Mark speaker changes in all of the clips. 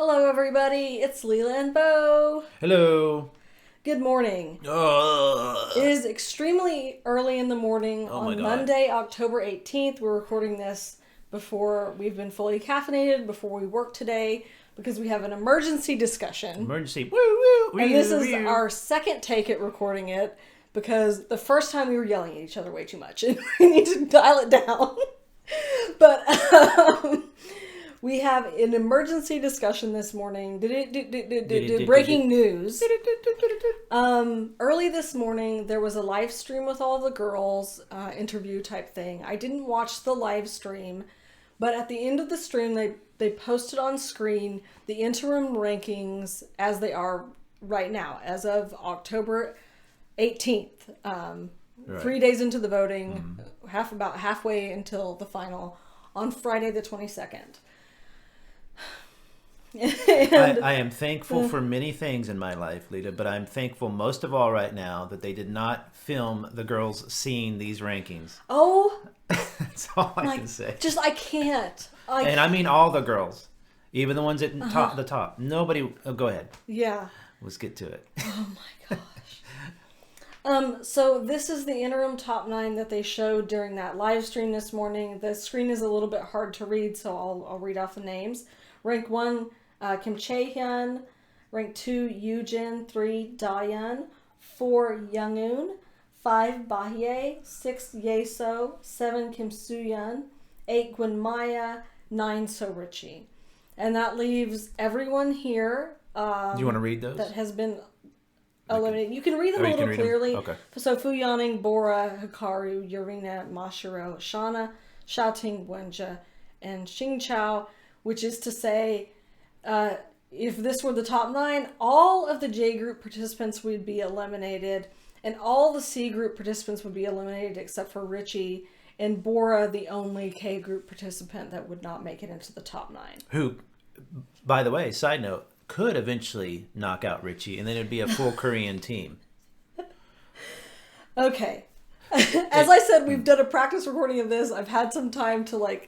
Speaker 1: Hello, everybody. It's Leala and Beau.
Speaker 2: Hello.
Speaker 1: Good morning. It is extremely early in the morning
Speaker 2: my
Speaker 1: on
Speaker 2: God.
Speaker 1: Monday, October 18th. We're recording this before we've been fully caffeinated, before we work today, because we have an emergency discussion.
Speaker 2: Emergency. Woo, woo,
Speaker 1: And this is
Speaker 2: woo.
Speaker 1: our second take at recording it, because the first time we were yelling at each other way too much, and we need to dial it down. But we have an emergency discussion this morning. Breaking news. Early this morning, there was a live stream with all the girls, interview type thing. I didn't watch the live stream, but at the end of the stream, they posted on screen the interim rankings as they are right now, as of October 18th.
Speaker 2: Right.
Speaker 1: 3 days into the voting, about halfway until the final on Friday the 22nd.
Speaker 2: I am thankful for many things in my life, Lita, but I'm thankful most of all right now that they did not film the girls seeing these rankings.
Speaker 1: Oh,
Speaker 2: That's all I can say.
Speaker 1: I can't.
Speaker 2: And I mean all the girls, even the ones at the top. Nobody. Oh, go ahead.
Speaker 1: Yeah.
Speaker 2: Let's get to it.
Speaker 1: Oh my gosh. So this is the interim top 9 that they showed during that live stream this morning. The screen is a little bit hard to read, so I'll read off the names. Rank 1, Kim Chae-hyun. Rank 2, Yoojin. 3, Dahyun. 4, Youngoon. 5, Bahye. 6, Yeso. 7, Kim Soo-yeon. 8, Gwen Maya. 9, So Richie. And that leaves everyone here.
Speaker 2: Do you want to read those?
Speaker 1: That has been eliminated. You can read them a little clearly.
Speaker 2: Okay.
Speaker 1: So Fu Yaning, Bora, Hikaru, Yurina, Mashiro, Shana, Xiaoting, Wenjia, and Xing Chao, which is to say, if this were the top 9, all of the J group participants would be eliminated, and all the C group participants would be eliminated except for Richie, and Bora, the only K group participant that would not make it into the top 9.
Speaker 2: Who, by the way, side note, could eventually knock out Richie, and then it'd be a full Korean team.
Speaker 1: Okay. As I said, we've done a practice recording of this. I've had some time to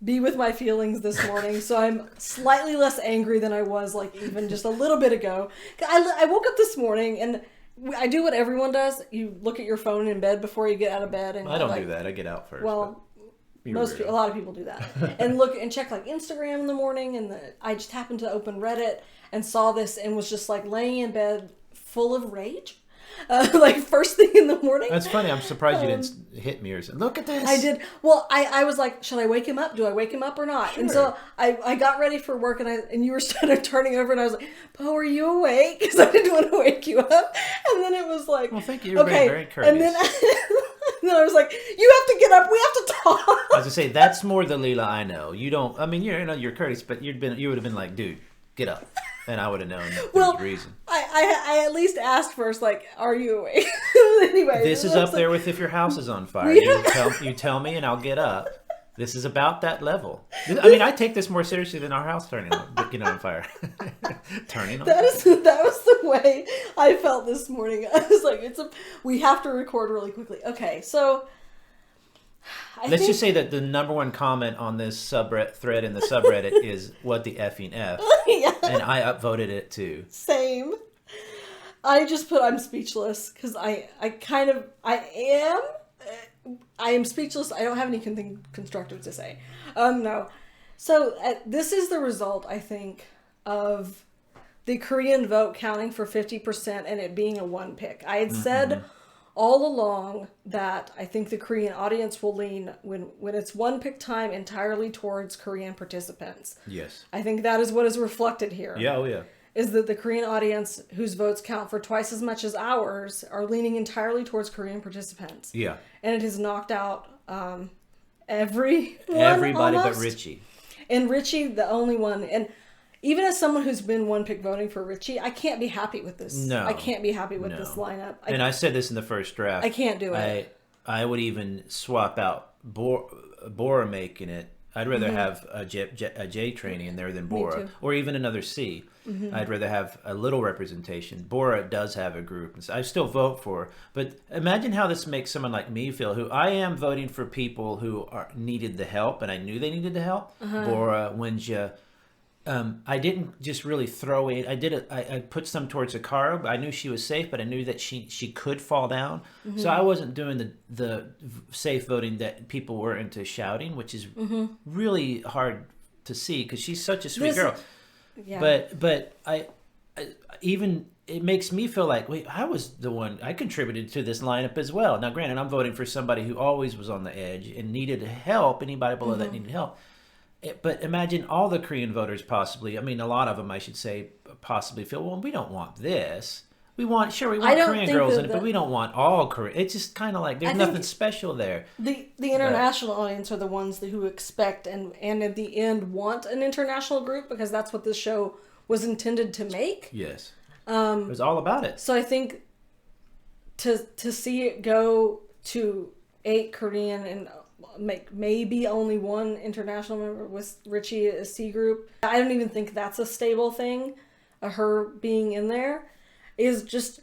Speaker 1: be with my feelings this morning, so I'm slightly less angry than I was even just a little bit ago. I woke up this morning and I do what everyone does. You look at your phone in bed before you get out of bed, and
Speaker 2: I don't do that. I get out first.
Speaker 1: Well, a lot of people do that, and look and check Instagram in the morning, and I just happened to open Reddit and saw this and was just laying in bed full of rage. First thing in the morning.
Speaker 2: That's funny. I'm surprised you didn't hit me or something. Look at this.
Speaker 1: I did. Well, I was like, should I wake him up? Do I wake him up or not?
Speaker 2: Sure.
Speaker 1: And so I got ready for work, and you were turning over, and I was like, Beau, are you awake? Because I didn't want to wake you up. And then it was like,
Speaker 2: well, thank you. You're very courteous.
Speaker 1: And then I was like, you have to get up. We have to talk.
Speaker 2: I was gonna say that's more the Leela I know. You don't. I mean, you're courteous, but you would have been like, dude, get up. And I would have known there was reason.
Speaker 1: I at least asked first, are you awake? Anyway.
Speaker 2: This is up there with if your house is on fire. You tell me and I'll get up. This is about that level. I mean, I take this more seriously than our house getting on fire. Turning on fire.
Speaker 1: That was the way I felt this morning. I was like, we have to record really quickly. Okay, so
Speaker 2: Let's just say that the number one comment on this thread in the subreddit is what the effing F.
Speaker 1: Yeah.
Speaker 2: And I upvoted it too.
Speaker 1: Same. I just put I'm speechless because I am speechless. I don't have anything constructive to say. No. So this is the result, I think, of the Korean vote counting for 50% and it being a one pick. I had said all along that I think the Korean audience will lean when it's one pick time entirely towards Korean participants.
Speaker 2: Yes.
Speaker 1: I think that is what is reflected here.
Speaker 2: Yeah, oh yeah.
Speaker 1: Is that the Korean audience whose votes count for twice as much as ours are leaning entirely towards Korean participants.
Speaker 2: Yeah.
Speaker 1: And it has knocked out everybody
Speaker 2: but Richie.
Speaker 1: And Richie, the only one. And even as someone who's been one pick voting for Richie, I can't be happy with this.
Speaker 2: No.
Speaker 1: I can't be happy with this lineup.
Speaker 2: And I said this in the first draft.
Speaker 1: I can't do it.
Speaker 2: I would even swap out Bora making it. I'd rather have a J training in there than Bora, or even another C. I'd rather have a little representation. Bora does have a group. I still vote for, but imagine how this makes someone like me feel, who I am voting for people who needed the help, and I knew they needed the help. Bora, Wenjia, I didn't just really throw it. I put some towards Akara. I knew she was safe, but I knew that she could fall down. So I wasn't doing the safe voting that people were into shouting, which is really hard to see because she's such a sweet girl.
Speaker 1: Yeah.
Speaker 2: But I even it makes me feel like, wait, I was the one, I contributed to this lineup as well. Now, granted, I'm voting for somebody who always was on the edge and needed help. Anybody below that needed help. But imagine all the Korean voters possibly, I mean, a lot of them, I should say, possibly feel, well, we don't want this. We want Korean girls in it, but we don't want all Korean. It's just kind of like, there's nothing special there.
Speaker 1: The international audience are the ones who expect and at the end want an international group because that's what this show was intended to make.
Speaker 2: Yes. It was all about it.
Speaker 1: So I think to see it go to 8 Korean and make maybe only 1 international member with Richie a C group, I don't even think that's a stable thing. Her being in there is just,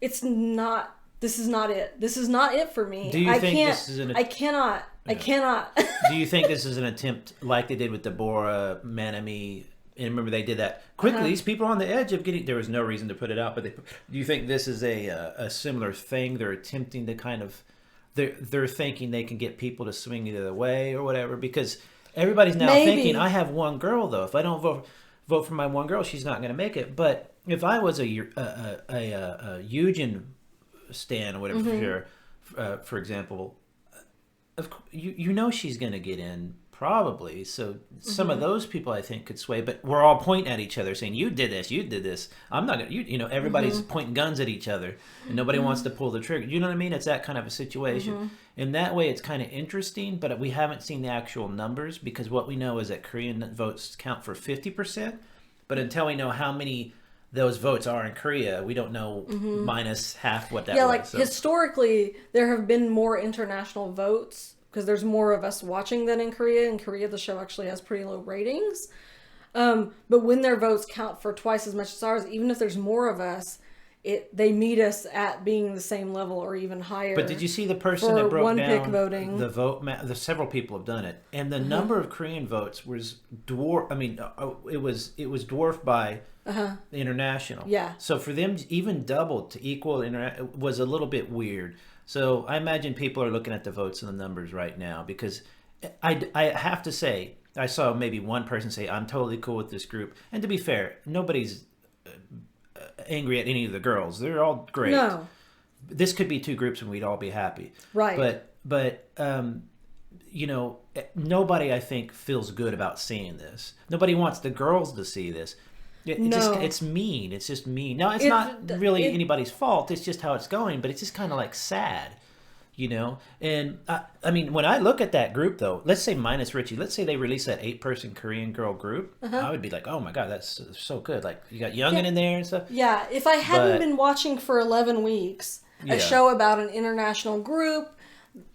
Speaker 1: this is not it. This is not it for me.
Speaker 2: Do you think this is
Speaker 1: I cannot.
Speaker 2: Do you think this is an attempt like they did with Deborah, Manami? And remember, they did that quickly. These people are on the edge of getting. There was no reason to put it out, but do you think this is a similar thing? They're attempting to kind of, they're thinking they can get people to swing either way or whatever. Because everybody's now thinking, I have one girl though. If I don't vote for my one girl, she's not going to make it. But if I was a Eugen stan or whatever, for example, you know she's going to get in. Probably. So some of those people I think could sway, but we're all pointing at each other saying, you did this. I'm not going to, everybody's pointing guns at each other and nobody wants to pull the trigger. You know what I mean? It's that kind of a situation. In that way, it's kind of interesting, but we haven't seen the actual numbers because what we know is that Korean votes count for 50%, but until we know how many those votes are in Korea, we don't know minus half what that was.
Speaker 1: Yeah, like historically, there have been more international votes because there's more of us watching than in Korea. In Korea, the show actually has pretty low ratings. But when their votes count for twice as much as ours, even if there's more of us, they meet us at being the same level or even higher.
Speaker 2: But did you see the person that broke down
Speaker 1: pick voting?
Speaker 2: The vote? Several people have done it, and the number of Korean votes was dwarfed. I mean, it was dwarfed by the international.
Speaker 1: Yeah.
Speaker 2: So for them even double to equal was a little bit weird. So I imagine people are looking at the votes and the numbers right now because I have to say I saw maybe one person say I'm totally cool with this group, and to be fair, nobody's angry at any of the girls. They're all great.
Speaker 1: No.
Speaker 2: This could be 2 groups and we'd all be happy.
Speaker 1: Right.
Speaker 2: But nobody I think feels good about seeing this. Nobody wants the girls to see this. It's mean. It's just mean. Now, it's not really anybody's fault. It's just how it's going, but it's just kind of like sad, And I mean, when I look at that group, though, let's say minus Richie, let's say they release that 8-person Korean girl group, I would be like, oh my God, that's so good. Like, you got Youngin in there and stuff.
Speaker 1: Yeah, if I hadn't been watching for 11 weeks, a show about an international group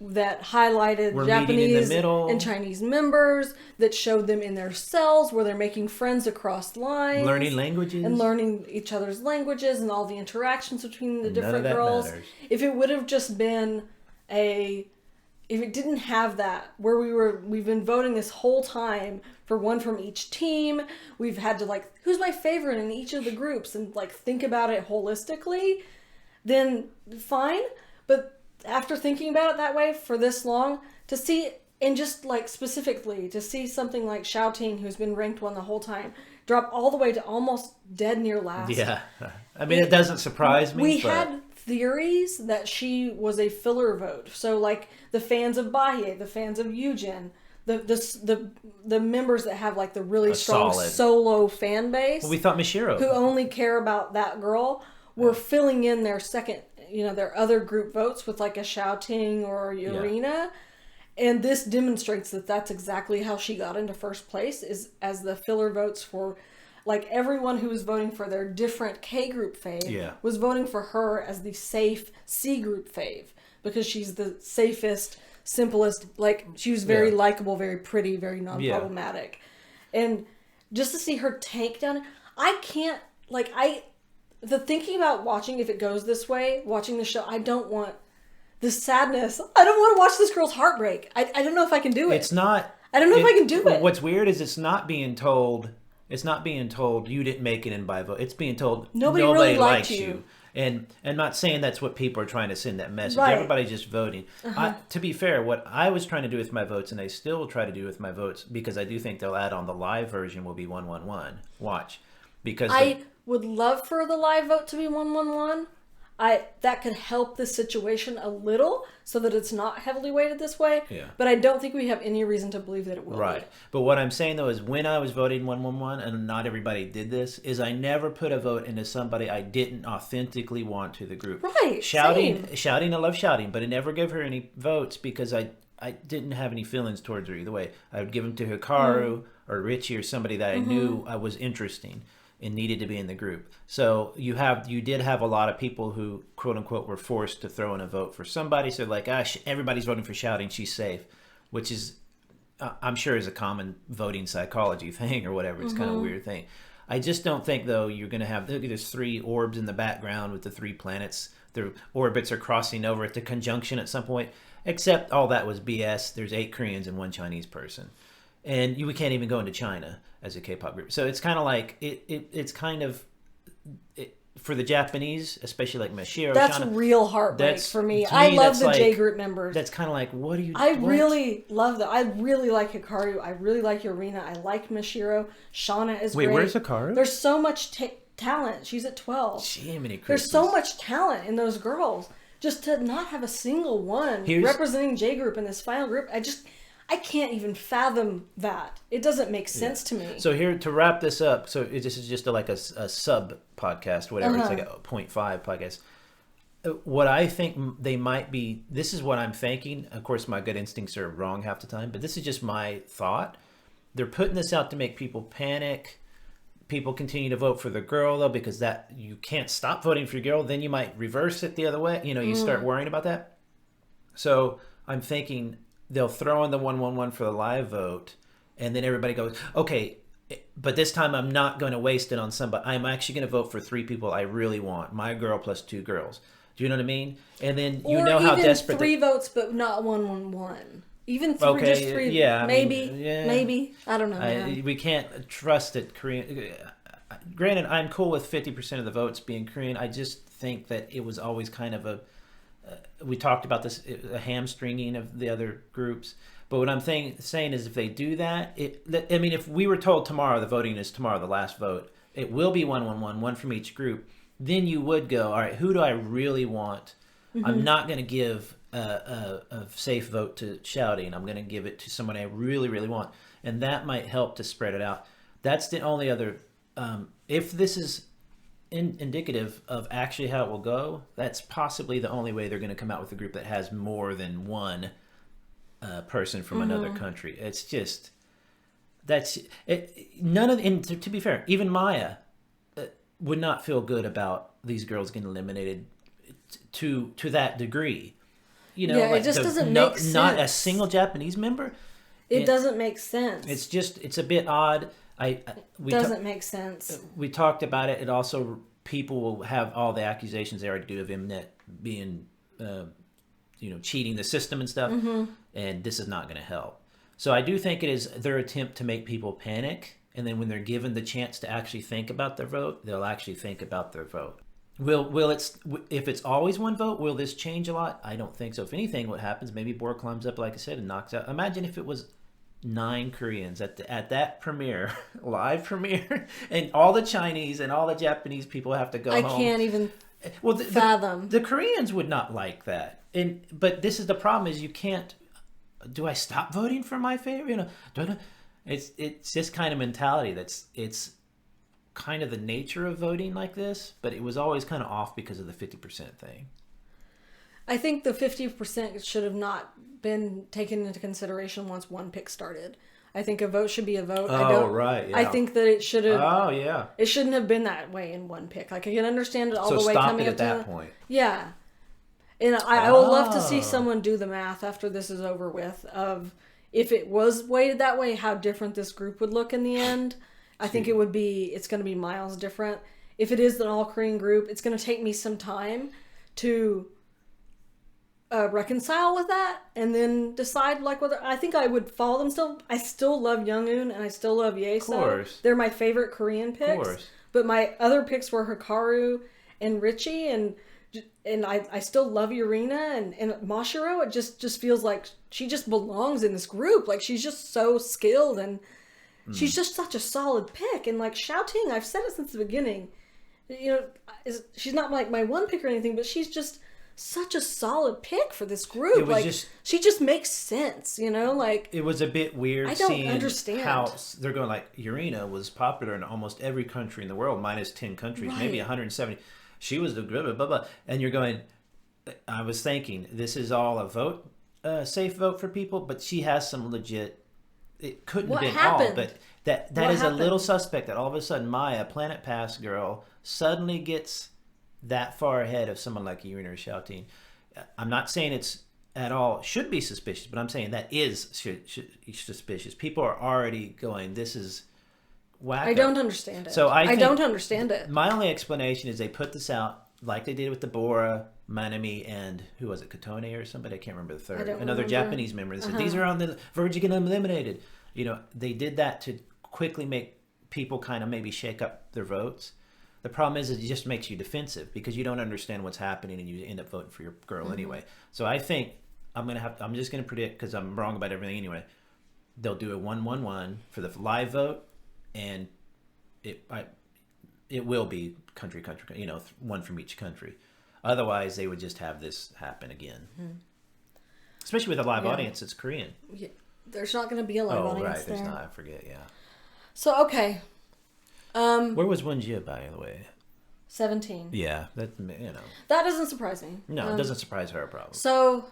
Speaker 1: that highlighted Japanese and Chinese members, that showed them in their cells where they're making friends across lines,
Speaker 2: learning languages
Speaker 1: and learning each other's languages and all the interactions between the different girls. Matters. If it would have just been if it didn't have that, where we've been voting this whole time for one from each team, we've had to who's my favorite in each of the groups and think about it holistically, then fine. But after thinking about it that way for this long, to see, and just specifically to see something like Xiaoting, who's been ranked 1 the whole time, drop all the way to almost dead near last.
Speaker 2: Yeah. I mean, it doesn't surprise me.
Speaker 1: We had theories that she was a filler vote. So the fans of Bahie, the fans of Eugen, the members that have the really strong solo fan base.
Speaker 2: Well, we thought Mishiro,
Speaker 1: who only care about that girl, were filling in their second, their other group votes with a Xiaoting or Urena. And this demonstrates that that's exactly how she got into first place, is as the filler votes for everyone who was voting for their different K group fave was voting for her as the safe C group fave because she's the safest, simplest, she was very likable, very pretty, very non-problematic. And just to see her tank down, I can't, the thinking about watching, if it goes this way, watching the show, I don't want the sadness. I don't want to watch this girl's heartbreak. I don't know if I can do it.
Speaker 2: It's not.
Speaker 1: I don't know if I can do it.
Speaker 2: What's weird is it's not being told you didn't make it in by vote. It's being told nobody
Speaker 1: really
Speaker 2: likes
Speaker 1: liked
Speaker 2: you. And not saying that's what people are trying to send that message.
Speaker 1: Right.
Speaker 2: Everybody's just voting. To be fair, what I was trying to do with my votes, and I still try to do with my votes, because I do think they'll add on the live version will be 111. Watch. Because
Speaker 1: I would love for the live vote to be 111. That could help the situation a little so that it's not heavily weighted this way.
Speaker 2: Yeah.
Speaker 1: But I don't think we have any reason to believe that it will
Speaker 2: Right.
Speaker 1: be.
Speaker 2: But what I'm saying, though, is when I was voting 111, and not everybody did this, is I never put a vote into somebody I didn't authentically want to the group.
Speaker 1: Right.
Speaker 2: Shouting,
Speaker 1: Same.
Speaker 2: I love shouting, but I never gave her any votes because I didn't have any feelings towards her either way. I would give them to Hikaru or Richie or somebody that I knew was interesting and needed to be in the group. So you did have a lot of people who, quote unquote, were forced to throw in a vote for somebody. So like, everybody's voting for shouting, she's safe, which is, I'm sure, is a common voting psychology thing or whatever. It's kind of a weird thing. I just don't think, though, you're going to have, look, there's 3 orbs in the background with the 3 planets. Their orbits are crossing over at the conjunction at some point, except all that was BS. There's 8 Koreans and 1 Chinese person. And we can't even go into China as a K-pop group. So it's kind of like, it's kind of, for the Japanese, especially like Mashiro,
Speaker 1: That's
Speaker 2: Shana,
Speaker 1: real heartbreak for me.
Speaker 2: to
Speaker 1: I love
Speaker 2: that's
Speaker 1: the
Speaker 2: like,
Speaker 1: J group members.
Speaker 2: That's kind of like, what do you...
Speaker 1: I
Speaker 2: what?
Speaker 1: really love that. I really like Hikaru. I really like Yurina. I like Mashiro. Shauna is great.
Speaker 2: Wait, where's Hikaru?
Speaker 1: There's so much talent. She's at 12.
Speaker 2: Jiminy Christmas.
Speaker 1: There's so much talent in those girls. Just to not have a single one representing J group in this final group, I can't even fathom that. It doesn't make sense to me.
Speaker 2: So here, to wrap this up, so this is just like a sub podcast, whatever. It's like a 0.5 podcast. What I think they might be, this is what I'm thinking. Of course, my gut instincts are wrong half the time, but this is just my thought. They're putting this out to make people panic. People continue to vote for the girl, though, because that you can't stop voting for your girl. Then you might reverse it the other way. You start worrying about that. So I'm thinking they'll throw in the 111 for the live vote, and then everybody goes, okay, but this time I'm not going to waste it on somebody. I'm actually going to vote for 3 people I really want, my girl plus 2 girls. Do you know what I mean? And then you know how desperate...
Speaker 1: 3 votes, but not 111. Even 3,
Speaker 2: okay,
Speaker 1: just 3.
Speaker 2: Yeah,
Speaker 1: maybe.
Speaker 2: Yeah.
Speaker 1: Maybe. I don't know.
Speaker 2: We can't trust that Korean... Granted, I'm cool with 50% of the votes being Korean. I just think that it was always kind of a... we talked about this, a hamstringing of the other groups. But what I'm saying is if they do that, if we were told tomorrow, the voting is tomorrow, the last vote, it will be 111, 1 from each group, then you would go, all right, who do I really want? I'm not going to give a safe vote to shouting. I'm going to give it to someone I really, really want. And that might help to spread it out. That's the only other... if this is indicative of actually how it will go, that's possibly the only way they're going to come out with a group that has more than 1 person from another country. It's just... that's... none of... and to be fair, even Maya would not feel good about these girls getting eliminated to that degree.
Speaker 1: It just doesn't make sense.
Speaker 2: Not a single Japanese member.
Speaker 1: It doesn't make sense.
Speaker 2: It's a bit odd.
Speaker 1: Doesn't make sense.
Speaker 2: We talked about it. It also, people will have all the accusations they already do of Mnet being, cheating the system and stuff. And this is not going to help. So I do think it is their attempt to make people panic. And then when they're given the chance to actually think about their vote, they'll actually think about their vote. If it's always 1 vote, will this change a lot? I don't think so. If anything, what happens, maybe Bor climbs up, like I said, and knocks out. Imagine if it was 9 Koreans at that premiere, live premiere, and all the Chinese and all the Japanese people have to go home.
Speaker 1: I can't even fathom.
Speaker 2: The Koreans would not like that. But this is the problem: is you can't. Do I stop voting for my favorite? It's this kind of mentality it's kind of the nature of voting like this, but it was always kind of off because of the 50% thing.
Speaker 1: I think the 50% should have not been taken into consideration once 1 pick started. I think a vote should be a vote.
Speaker 2: Right. Yeah.
Speaker 1: I think that it should have.
Speaker 2: Oh, yeah.
Speaker 1: It shouldn't have been that way in 1 pick. Like, I can understand it all the way
Speaker 2: stop
Speaker 1: coming
Speaker 2: it
Speaker 1: up
Speaker 2: at
Speaker 1: to
Speaker 2: that point.
Speaker 1: Yeah. And I would love to see someone do the math after this is over with of if it was weighted that way, how different this group would look in the end. I think it's going to be miles different. If it is an all Korean group, it's going to take me some time to reconcile with that and then decide like whether I think I would follow them still. I still love Youngoon and I still love Yeso.
Speaker 2: Of course.
Speaker 1: They're my favorite Korean picks.
Speaker 2: Of course.
Speaker 1: But my other picks were Hikaru and Richie, and I still love Yurina and Mashiro. It just feels like she just belongs in this group. Like she's just so skilled and she's just such a solid pick. And like Xiaoting, I've said it since the beginning. You know, she's not like my one pick or anything, but she's just such a solid pick for this group.
Speaker 2: It was
Speaker 1: like she just makes sense, you know. Like
Speaker 2: it was a bit weird.
Speaker 1: I don't
Speaker 2: seeing
Speaker 1: understand
Speaker 2: how they're going. Like Urena was popular in almost every country in the world, minus 10 countries, maybe 170. She was the blah blah blah blah, and you're going. I was thinking this is all a vote, safe vote for people, but she has some legit. It couldn't have been all, but that is a little suspect. That all of a sudden Maya, Planet Pass girl, suddenly gets that far ahead of someone like Urena or Xiaoting. I'm not saying it's at all should be suspicious, but I'm saying that is suspicious. People are already going, this is wacko.
Speaker 1: I don't understand it.
Speaker 2: So I
Speaker 1: don't understand it.
Speaker 2: My only explanation is they put this out like they did with the Bora, Manami, and who was it, Katone or somebody? I can't remember the third. Another Japanese member. They said, these are on the verge of getting eliminated. You know, they did that to quickly make people kind of maybe shake up their votes. The problem is it just makes you defensive because you don't understand what's happening and you end up voting for your girl anyway. So I think I'm just gonna predict, because I'm wrong about everything anyway. They'll do a 1-1-1 for the live vote, and it will be country, you know, one from each country. Otherwise, they would just have this happen again. Especially with a live audience, it's Korean.
Speaker 1: Yeah. There's not going to be a live audience
Speaker 2: right,
Speaker 1: there.
Speaker 2: There's not. I forget. Yeah.
Speaker 1: So okay.
Speaker 2: Where was Wenjia, by the way?
Speaker 1: 17.
Speaker 2: Yeah, that, you know.
Speaker 1: That doesn't surprise me.
Speaker 2: No, it doesn't surprise her, probably.
Speaker 1: So,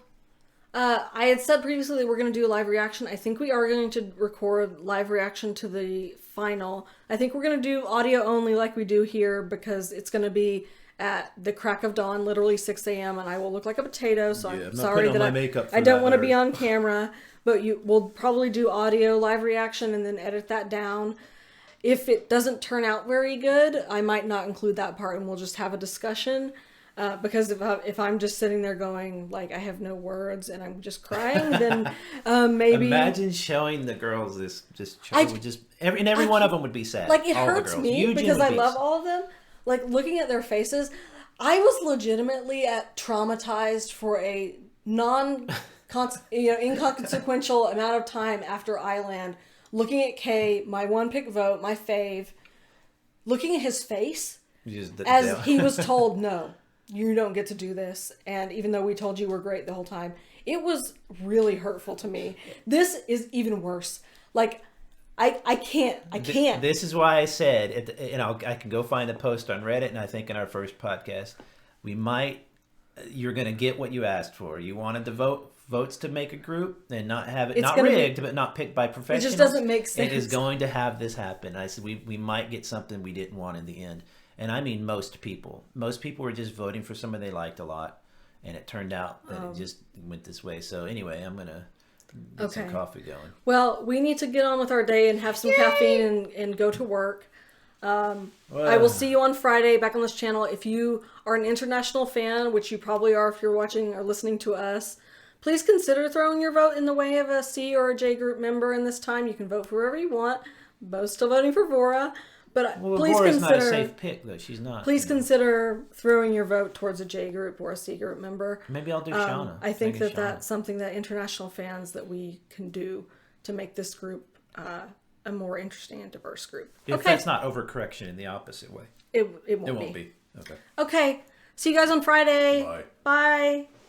Speaker 1: I had said previously that we're going to do a live reaction. I think we are going to record live reaction to the final. I think we're going to do audio only like we do here because it's going to be at the crack of dawn, literally 6 a.m. and I will look like a potato. So I'm sorry that I don't want to be on camera. But we'll probably do audio live reaction and then edit that down. If it doesn't turn out very good, I might not include that part and we'll just have a discussion. Because if I'm just sitting there going, like, I have no words and I'm just crying, then maybe...
Speaker 2: Imagine showing the girls this, every one of them would be sad.
Speaker 1: Like, it hurts me because I love all of them. Like, looking at their faces, I was legitimately traumatized for a inconsequential amount of time after Island, looking at Kay, my one pick vote, my fave, looking at his face as he was told, no, you don't get to do this. And even though we told you we're great the whole time, it was really hurtful to me. This is even worse. Like, I can't.
Speaker 2: This is why I said, I can go find the post on Reddit, and I think in our first podcast, you're going to get what you asked for. You wanted the votes to make a group and not have it, not rigged, but not picked by professionals.
Speaker 1: It just doesn't make sense.
Speaker 2: It is going to have this happen. I said we might get something we didn't want in the end. And I mean most people. Most people were just voting for someone they liked a lot. And it turned out that it just went this way. So anyway, I'm going to get some coffee going.
Speaker 1: Well, we need to get on with our day and have some caffeine and go to work. I will see you on Friday back on this channel. If you are an international fan, which you probably are if you're watching or listening to us, please consider throwing your vote in the way of a C or a J group member. And this time you can vote for whoever you want. Bo's still voting for Vora. But please
Speaker 2: Vora's
Speaker 1: consider...
Speaker 2: not a safe pick, though. She's not.
Speaker 1: Please consider throwing your vote towards a J group or a C group member.
Speaker 2: Maybe I'll do Shauna.
Speaker 1: I think that's something that international fans that we can do to make this group a more interesting and diverse group.
Speaker 2: If that's not overcorrection in the opposite way.
Speaker 1: It won't be.
Speaker 2: Okay.
Speaker 1: Okay. See you guys on Friday.
Speaker 2: Bye.
Speaker 1: Bye.